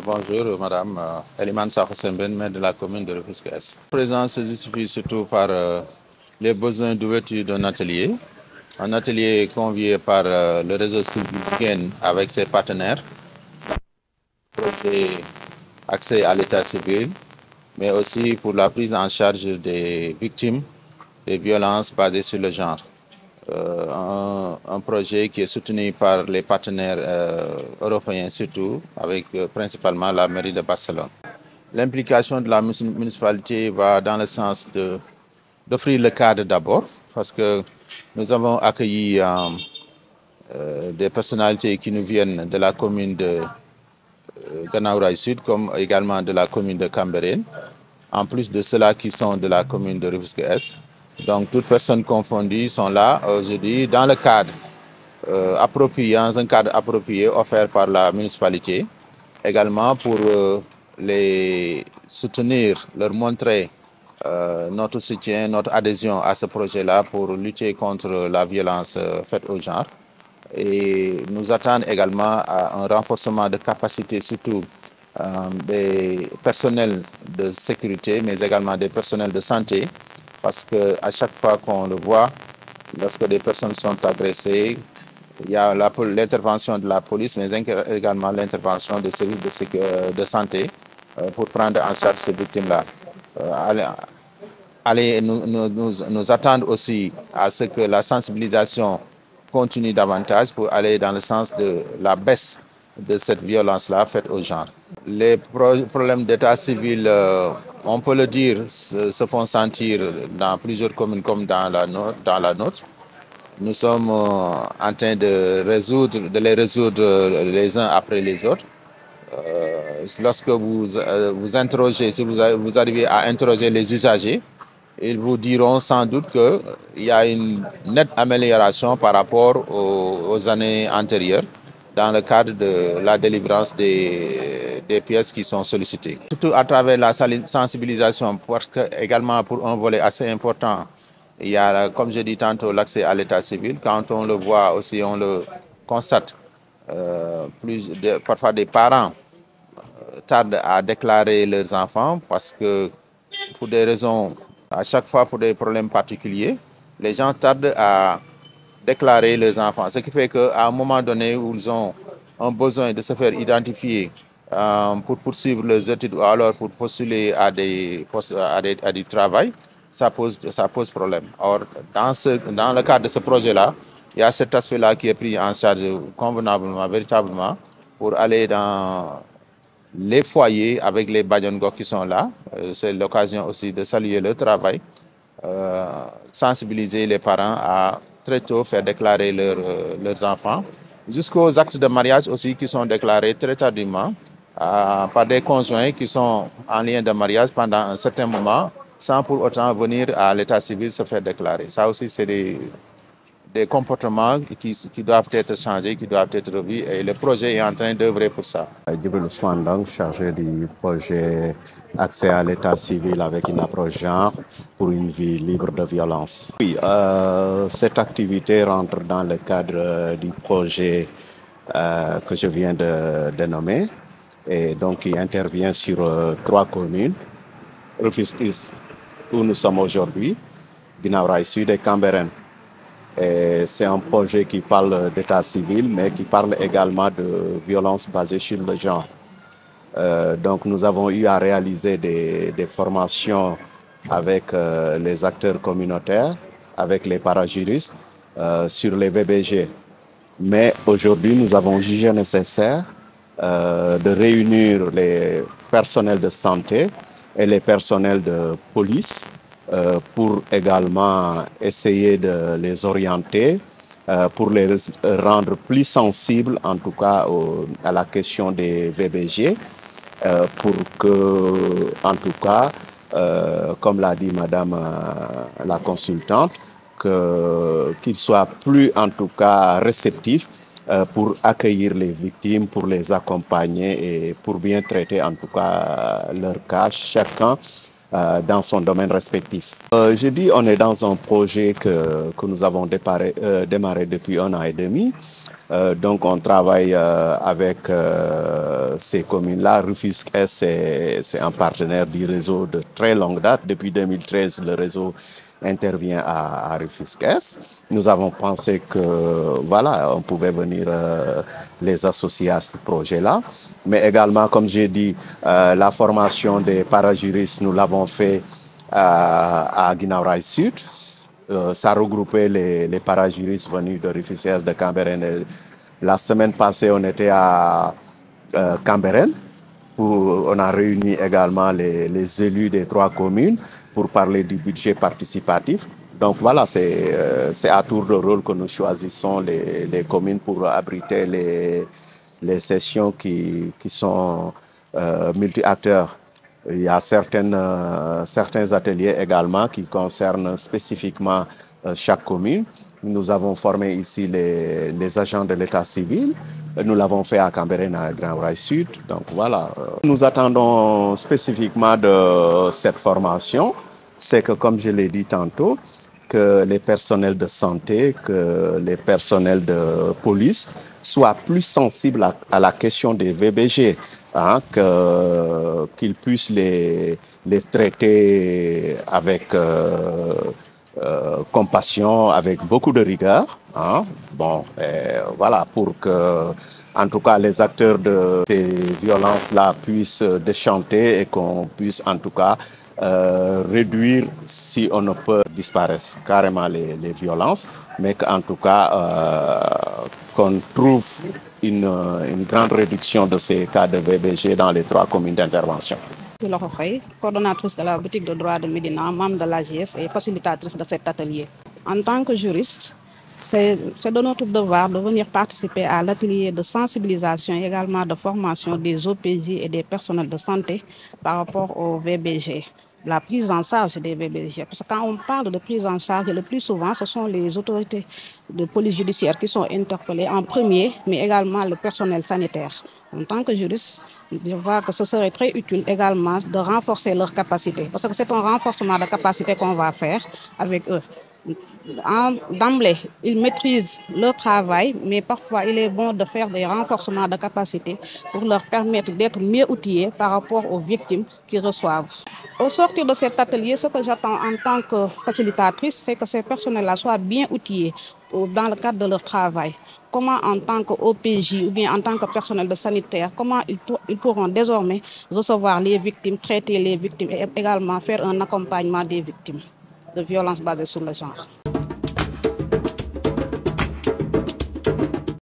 Bonjour Madame Eliman Sakho-Sembène, maire de la commune de Rufisque-Est. La présence se justifie surtout par les besoins d'ouverture d'un atelier. Un atelier convié par le réseau civil avec ses partenaires. Projet accès à l'état civil, mais aussi pour la prise en charge des victimes des violences basées sur le genre. Un projet qui est soutenu par les partenaires européens surtout, avec principalement la mairie de Barcelone. L'implication de la municipalité va dans le sens d'offrir le cadre d'abord, parce que nous avons accueilli des personnalités qui nous viennent de la commune de Guinaw Rail Sud, comme également de la commune de Cambérène, en plus de ceux-là qui sont de la commune de Rufisque-Est. Donc, toutes personnes confondues sont là aujourd'hui dans le cadre approprié, dans un cadre approprié offert par la municipalité, également pour les soutenir, leur montrer notre soutien, notre adhésion à ce projet-là pour lutter contre la violence faite au genre. Et nous attendons également à un renforcement de capacité, surtout des personnels de sécurité, mais également des personnels de santé, parce qu'à chaque fois qu'on le voit, lorsque des personnes sont agressées, il y a l'intervention de la police, mais également l'intervention des services de santé pour prendre en charge ces victimes-là. Nous attendons aussi à ce que la sensibilisation continue davantage pour aller dans le sens de la baisse de cette violence-là faite au genre. Les problèmes d'état civil, on peut le dire, se font sentir dans plusieurs communes comme dans la nôtre. Nous sommes en train de les résoudre les uns après les autres. Lorsque vous interrogez, si vous arrivez à interroger les usagers, ils vous diront sans doute qu'il y a une nette amélioration par rapport aux années antérieures dans le cadre de la délivrance des pièces qui sont sollicitées. Surtout à travers la sensibilisation, parce que également pour un volet assez important, il y a, comme je dis tantôt, l'accès à l'état civil. Quand on le voit aussi, on le constate, parfois des parents tardent à déclarer leurs enfants parce que pour des raisons, à chaque fois pour des problèmes particuliers, les gens tardent à déclarer leurs enfants. Ce qui fait qu'à un moment donné où ils ont un besoin de se faire identifier pour poursuivre leurs études ou alors pour postuler à du travail, ça pose problème. Or, dans le cadre de ce projet-là, il y a cet aspect-là qui est pris en charge convenablement, véritablement, pour aller dans les foyers avec les Badiongok qui sont là. C'est l'occasion aussi de saluer le travail, sensibiliser les parents à très tôt faire déclarer leurs enfants, jusqu'aux actes de mariage aussi qui sont déclarés très tardivement par des conjoints qui sont en lien de mariage pendant un certain moment, sans pour autant venir à l'état civil se faire déclarer. Ça aussi, c'est des comportements qui doivent être changés, qui doivent être revus, et le projet est en train d'œuvrer pour ça. Djibril Ousmane Ndong, chargé du projet Accès à l'état civil avec une approche genre pour une vie libre de violence. Oui, cette activité rentre dans le cadre du projet que je viens de nommer, et donc il intervient sur 3 communes, Rufisque-Est, où nous sommes aujourd'hui, Guinaw Rail Sud et Cambérène. C'est un projet qui parle d'état civil, mais qui parle également de violence basée sur le genre. Donc nous avons eu à réaliser des formations avec les acteurs communautaires, avec les parajuristes, sur les VBG. Mais aujourd'hui, nous avons jugé nécessaire de réunir les personnels de santé et les personnels de police pour également essayer de les orienter, pour les rendre plus sensibles, en tout cas à la question des VBG, pour que, en tout cas, comme l'a dit Madame la consultante, qu'ils soient plus, en tout cas, réceptifs pour accueillir les victimes, pour les accompagner et pour bien traiter, en tout cas, leur cas, chacun dans son domaine respectif. Je dis on est dans un projet que nous avons démarré depuis 1 an et demi. Donc, on travaille avec ces communes-là. Rufisque-Est, c'est un partenaire du réseau de très longue date. Depuis 2013, le réseau intervient à Rufisque-Est. Nous avons pensé que, voilà, on pouvait venir les associer à ce projet-là. Mais également, comme j'ai dit, la formation des parajuristes, nous l'avons fait à Guinaw Rail Sud. Ça regroupait les parajuristes venus de Rufisque, de Cambérène. La semaine passée, on était à Cambérène. On a réuni également les élus des 3 communes pour parler du budget participatif. Donc voilà, c'est à tour de rôle que nous choisissons les communes pour abriter les sessions qui sont multi-acteurs. Il y a certains ateliers également qui concernent spécifiquement chaque commune. Nous avons formé ici les agents de l'état civil. Nous l'avons fait à Cambérène, à Guinaw Rail Sud. Donc voilà. Nous attendons spécifiquement de cette formation, c'est que, comme je l'ai dit tantôt, que les personnels de santé, que les personnels de police soient plus sensibles à la question des VBG, hein, qu'ils puissent les traiter avec compassion, avec beaucoup de rigueur. Hein. Bon, voilà, pour que, en tout cas, les acteurs de ces violences-là puissent déchanter et qu'on puisse, en tout cas, réduire, si on ne peut disparaître carrément les violences, mais qu'en tout cas, qu'on trouve une grande réduction de ces cas de VBG dans les 3 communes d'intervention. Coordonnatrice de la boutique de droit de Médina, membre de l'AGS et facilitatrice de cet atelier. En tant que juriste, c'est de notre devoir de venir participer à l'atelier de sensibilisation et également de formation des OPJ et des personnels de santé par rapport au VBG, la prise en charge des VBG. Parce que quand on parle de prise en charge, le plus souvent, ce sont les autorités de police judiciaire qui sont interpellées en premier, mais également le personnel sanitaire. En tant que juriste, je vois que ce serait très utile également de renforcer leurs capacités. Parce que c'est un renforcement de capacité qu'on va faire avec eux. D'emblée, ils maîtrisent leur travail, mais parfois il est bon de faire des renforcements de capacité pour leur permettre d'être mieux outillés par rapport aux victimes qu'ils reçoivent. Au sortir de cet atelier, ce que j'attends en tant que facilitatrice, c'est que ces personnels-là soient bien outillés dans le cadre de leur travail. Comment en tant qu'OPJ ou bien en tant que personnel de sanitaire, comment ils pourront désormais recevoir les victimes, traiter les victimes et également faire un accompagnement des victimes de violences basées sur le genre.